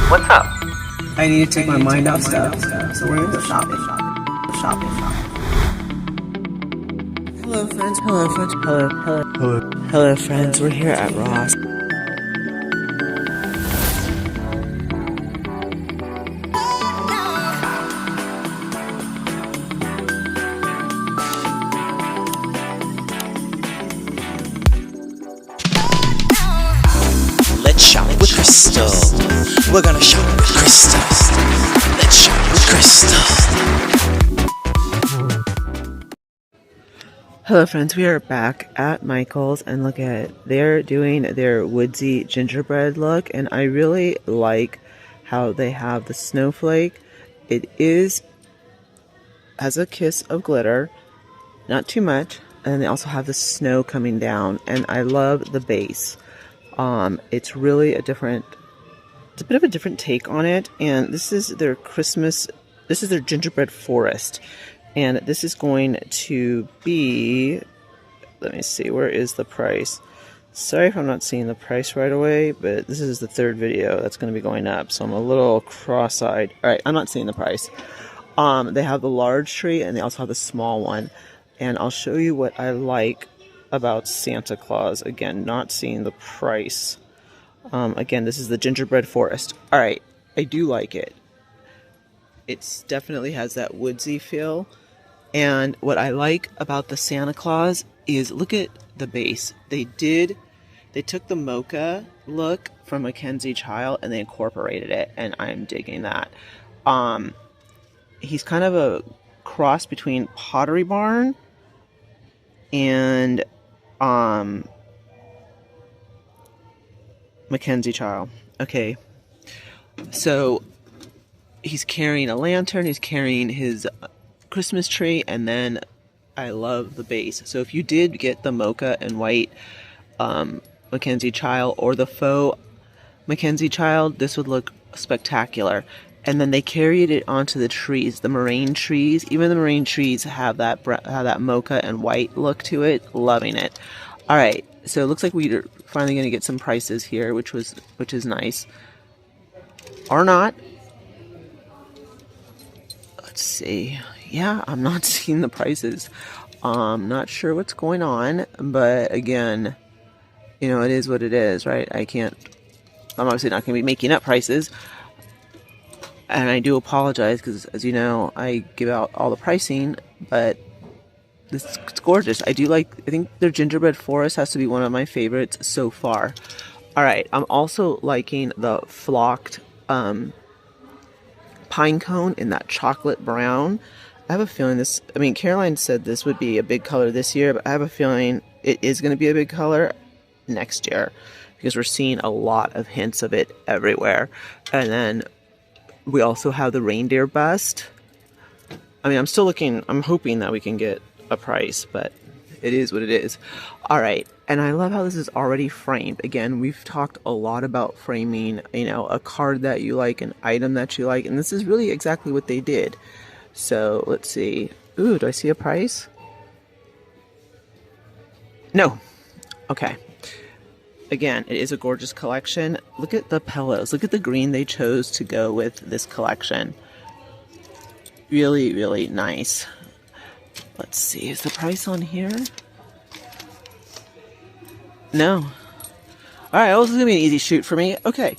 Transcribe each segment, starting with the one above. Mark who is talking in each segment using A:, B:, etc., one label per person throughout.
A: What's up?
B: I need to take my mind off stuff. So we're gonna go shopping. Hello friends, hello friends, we're here at Ross.
C: Let's shop with Crystal. We're gonna shop with Crystal. Let's shop with Crystal.
B: Hello friends, we are back at Michael's and look at they're doing their Woodsy gingerbread look, and I really like how they have the snowflake. It has a kiss of glitter, not too much, and they also have the snow coming down, and I love the base. It's really it's a bit of a different take on it, and this is their gingerbread forest. And this is going to be, let me see, where is the price? Sorry if I'm not seeing the price right away, but this is the third video that's going to be going up, so I'm a little cross-eyed. All right, I'm not seeing the price. They have the large tree, and they also have the small one. And I'll show you what I like about Santa Claus. Again, not seeing the price. Again, this is the gingerbread forest. All right, I do like it. It definitely has that woodsy feel. And what I like about the Santa Claus is, look at the base. They took the mocha look from Mackenzie Child and they incorporated it, and I'm digging that. He's kind of a cross between Pottery Barn and Mackenzie Child. Okay, so he's carrying a lantern, he's carrying his Christmas tree, and then I love the base. So if you did get the mocha and white Mackenzie Child or the faux Mackenzie Child, this would look spectacular. And then they carried it onto the trees, the moraine trees. Even the moraine trees have that mocha and white look to it. Loving it. All right, so it looks like we're finally going to get some prices here, which is nice. Or not. Let's see. Yeah, I'm not seeing the prices. Not sure what's going on, but again, you know, it is what it is, right? I'm obviously not going to be making up prices, and I do apologize because, as you know, I give out all the pricing, but it's gorgeous. I think their gingerbread forest has to be one of my favorites so far. All right, I'm also liking the flocked pine cone in that chocolate brown. I have a feeling Caroline said this would be a big color this year, but I have a feeling it is going to be a big color next year because we're seeing a lot of hints of it everywhere. And then we also have the reindeer bust. I'm hoping that we can get a price, but it is what it is. All right. And I love how this is already framed. Again, we've talked a lot about framing, a card that you like, an item that you like, and this is really exactly what they did. So let's see. Ooh, do I see a price? No. Okay. Again, it is a gorgeous collection. Look at the pillows. Look at the green they chose to go with this collection. Really, really nice. Let's see. Is the price on here? No. All right. Well, this is going to be an easy shoot for me. Okay.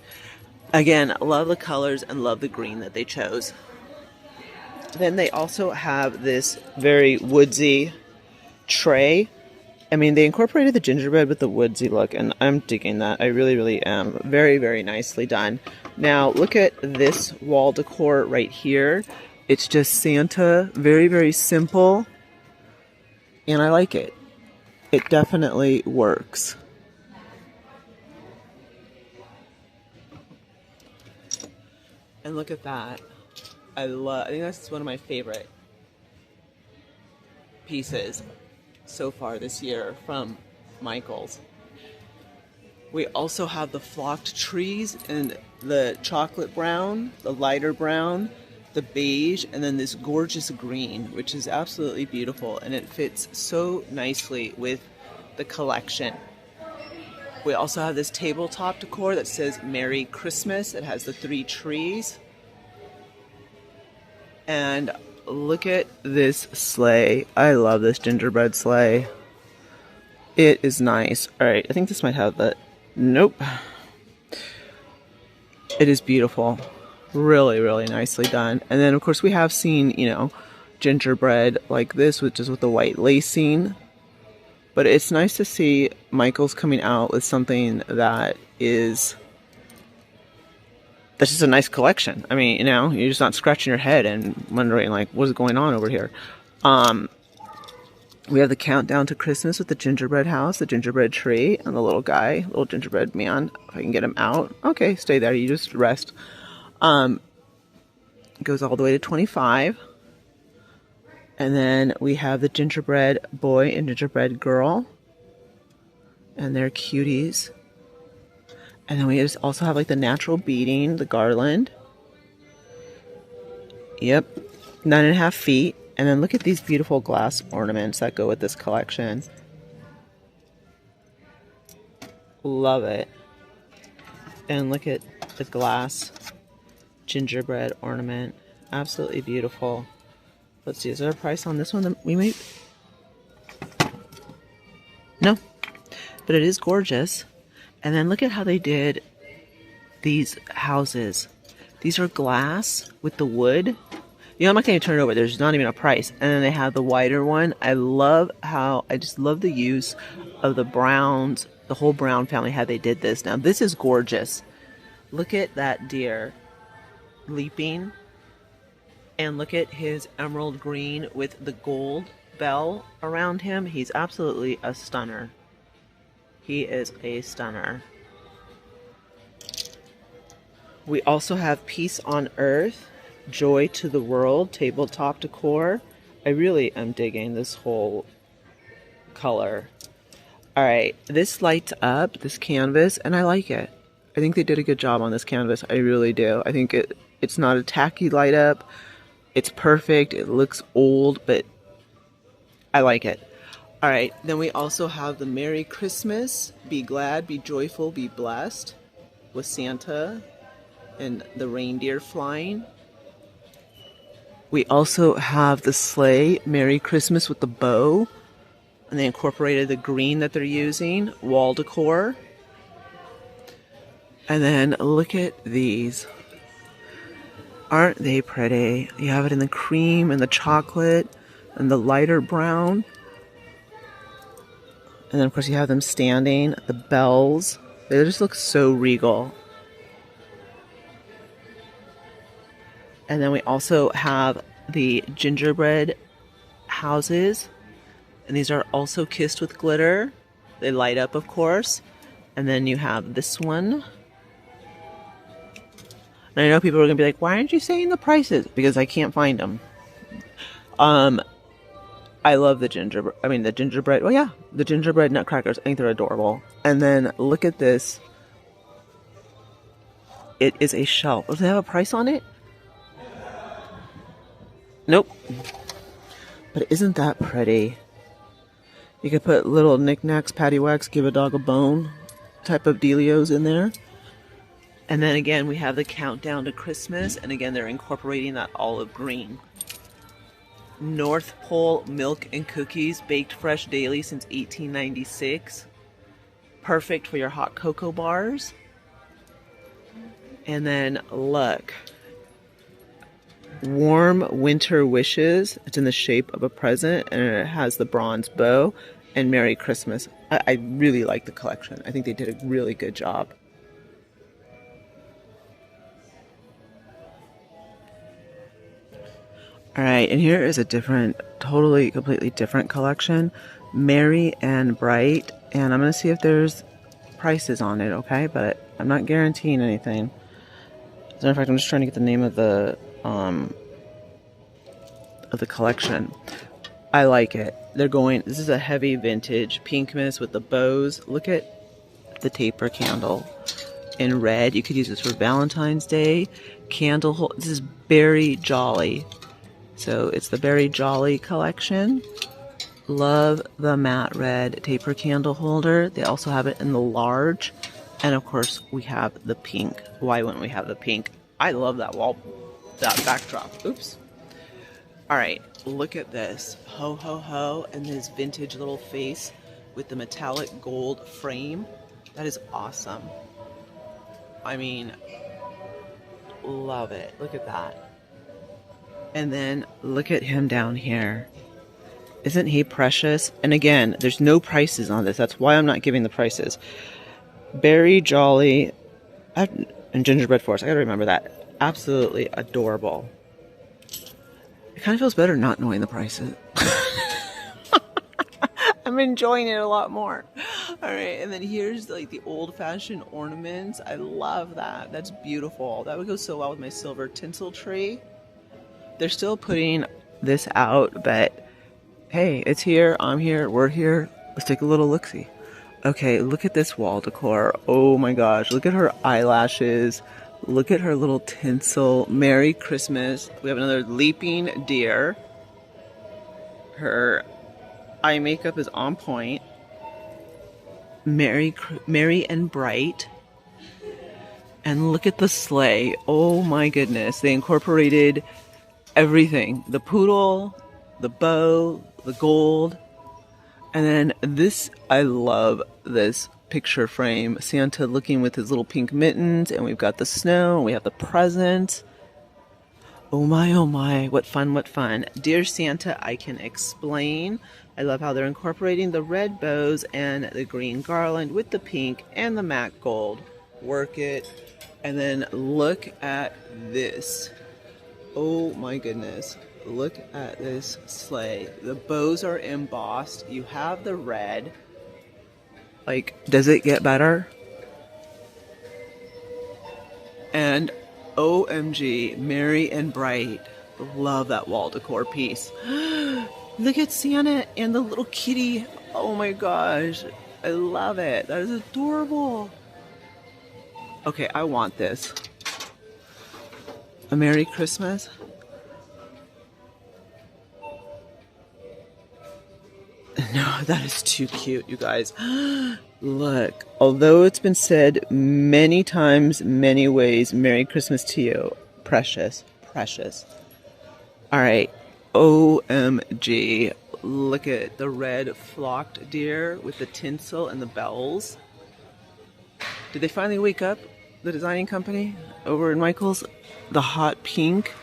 B: Again, love the colors and love the green that they chose. Then they also have this very woodsy tray. They incorporated the gingerbread with the woodsy look, and I'm digging that. I really, really am. Very, very nicely done. Now, look at this wall decor right here. It's just Santa. Very, very simple. And I like it. It definitely works. And look at that. I think that's one of my favorite pieces so far this year from Michael's. We also have the flocked trees and the chocolate brown, the lighter brown, the beige, and then this gorgeous green, which is absolutely beautiful, and it fits so nicely with the collection. We also have this tabletop decor that says Merry Christmas. It has the 3 trees. And look at this sleigh. I love this gingerbread sleigh. It is nice. Alright, I think this might have the... Nope. It is beautiful. Really, really nicely done. And then, of course, we have seen, you know, gingerbread like this, which is with the white lacing. But it's nice to see Michael's coming out with something that is... That's just a nice collection. I mean, you know, you're just not scratching your head and wondering, like, what's going on over here. We have the countdown to Christmas with the gingerbread house, the gingerbread tree, and the little guy, little gingerbread man. If I can get him out. Okay, stay there. You just rest. Goes all the way to 25. And then we have the gingerbread boy and gingerbread girl. And they're cuties. And then we just also have like the natural beading, the garland. Yep, 9.5 feet. And then look at these beautiful glass ornaments that go with this collection. Love it. And look at the glass gingerbread ornament. Absolutely beautiful. Let's see, is there a price on this one that we made? No, but it is gorgeous. And then look at how they did these houses. These are glass with the wood. You know, I'm not going to turn it over. There's not even a price. And then they have the wider one. I just love the use of the browns, the whole Brown family, how they did this. Now, this is gorgeous. Look at that deer leaping. And look at his emerald green with the gold bell around him. He's absolutely a stunner. He is a stunner. We also have Peace on Earth, Joy to the World, tabletop decor. I really am digging this whole color. Alright, this lights up, this canvas, and I like it. I think they did a good job on this canvas. I really do. I think it's not a tacky light up. It's perfect. It looks old, but I like it. Alright, then we also have the Merry Christmas, Be Glad, Be Joyful, Be Blessed, with Santa and the reindeer flying. We also have the sleigh, Merry Christmas, with the bow, and they incorporated the green that they're using, wall decor. And then look at these. Aren't they pretty? You have it in the cream and the chocolate and the lighter brown. And then, of course, you have them standing, the bells. They just look so regal. And then we also have the gingerbread houses. And these are also kissed with glitter. They light up, of course. And then you have this one. And I know people are going to be like, why aren't you saying the prices? Because I can't find them. I love the gingerbread. Oh yeah, the gingerbread nutcrackers. I think they're adorable. And then look at this. It is a shell. Does it have a price on it? Nope. But isn't that pretty? You could put little knickknacks, paddywhacks, give a dog a bone type of dealios in there. And then again, we have the countdown to Christmas. And again, they're incorporating that olive green. North Pole milk and cookies, baked fresh daily since 1896. Perfect for your hot cocoa bars. And then look. Warm winter wishes. It's in the shape of a present and it has the bronze bow and Merry Christmas. I really like the collection. I think they did a really good job. Alright, and here is a different, completely different collection. Merry and Bright. And I'm going to see if there's prices on it, okay? But I'm not guaranteeing anything. As a matter of fact, I'm just trying to get the name of the collection. I like it. This is a heavy vintage Pinkmas with the bows. Look at the taper candle in red. You could use this for Valentine's Day. Candle, this is Berry Jolly. So it's the Berry Jolly collection. Love the matte red taper candle holder. They also have it in the large. And of course, we have the pink. Why wouldn't we have the pink? I love that wall, that backdrop. Oops. All right, look at this. Ho, ho, ho. And this vintage little face with the metallic gold frame. That is awesome. I mean, love it. Look at that. And then look at him down here. Isn't he precious? And again, there's no prices on this. That's why I'm not giving the prices. Berry Jolly and Gingerbread Forest. I gotta remember that. Absolutely adorable. It kind of feels better not knowing the prices. I'm enjoying it a lot more. All right, and then here's like the old-fashioned ornaments. I love that. That's beautiful. That would go so well with my silver tinsel tree. They're still putting this out, but hey, it's here. I'm here. We're here. Let's take a little look-see. Okay, look at this wall decor. Oh my gosh, look at her eyelashes. Look at her little tinsel. Merry Christmas. We have another leaping deer. Her eye makeup is on point. Merry and bright. And look at the sleigh. Oh my goodness. They incorporated everything. The poodle, the bow, the gold. And then this, I love this picture frame. Santa looking with his little pink mittens, and we've got the snow, and we have the present. Oh my, what fun, what fun. Dear Santa, I can explain. I love how they're incorporating the red bows and the green garland with the pink and the matte gold. Work it. And then look at this. Oh my goodness. Look at this sleigh. The bows are embossed. You have the red. Like, does it get better? And OMG, merry and bright. Love that wall decor piece. Look at Santa and the little kitty. Oh my gosh. I love it. That is adorable. Okay, I want this. A Merry Christmas. No, that is too cute, you guys. Look, although it's been said many times, many ways, Merry Christmas to you. Precious, precious. All right, OMG. Look at the red flocked deer with the tinsel and the bells. Did they finally wake up, the designing company over in Michael's? The hot pink,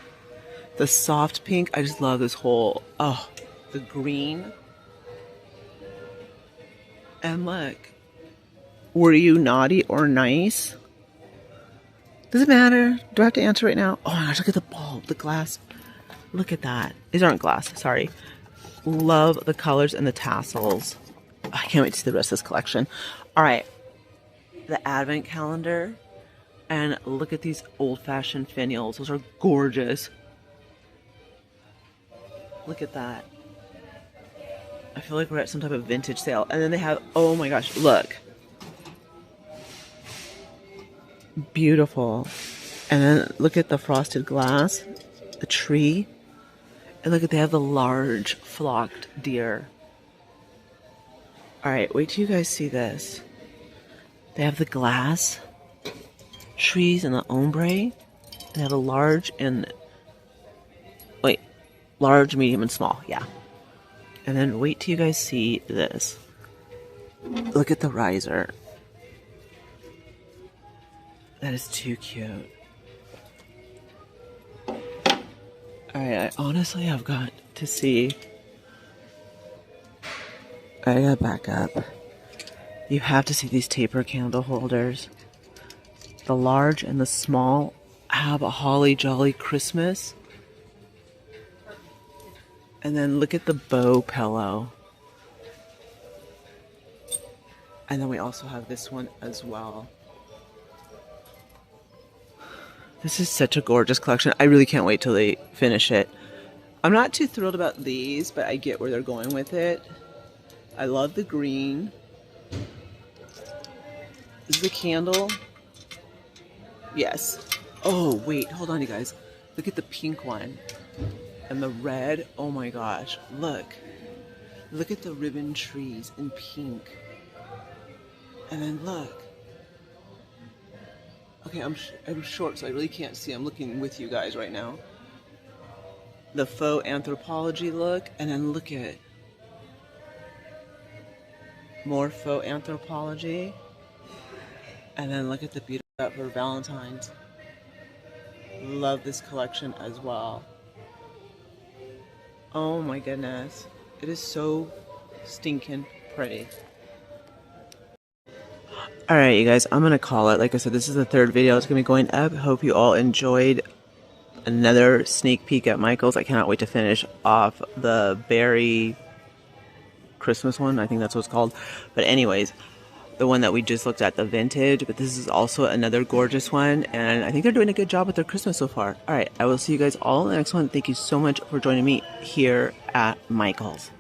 B: the soft pink. I just love this whole, oh, the green. And look, were you naughty or nice? Does it matter? Do I have to answer right now? Oh my gosh, look at the bulb, the glass. Look at that. These aren't glass, sorry. Love the colors and the tassels. I can't wait to see the rest of this collection. All right, the advent calendar. And look at these old-fashioned finials. Those are gorgeous. Look at that. I feel like we're at some type of vintage sale. And then they have, oh my gosh, look. Beautiful. And then look at the frosted glass, the tree. And look at, they have the large flocked deer. All right, wait till you guys see this. They have the glass trees and the ombre. They have a large and, wait, large, medium, and small, yeah. And then wait till you guys see this. Look at the riser. That is too cute. Alright, I honestly have got to see. I gotta back up. You have to see these taper candle holders. The large and the small have a holly jolly Christmas. And then look at the bow pillow. And then we also have this one as well. This is such a gorgeous collection. I really can't wait till they finish it. I'm not too thrilled about these, but I get where they're going with it. I love the green. This is the candle. Yes. Oh, wait. Hold on, you guys. Look at the pink one. And the red. Oh my gosh. Look. Look at the ribbon trees in pink. And then look. Okay, I'm short, so I really can't see. I'm looking with you guys right now. The faux anthropology look, and then look at more faux anthropology. And then look at the beautiful for Valentine's. Love this collection as well. Oh my goodness. It is so stinking pretty. Alright, you guys, I'm going to call it. Like I said, this is the third video. It's going to be going up. Hope you all enjoyed another sneak peek at Michael's. I cannot wait to finish off the berry Christmas one. I think that's what it's called. But anyways, the one that we just looked at, the vintage. But this is also another gorgeous one. And I think they're doing a good job with their Christmas so far. Alright, I will see you guys all in the next one. Thank you so much for joining me here at Michael's.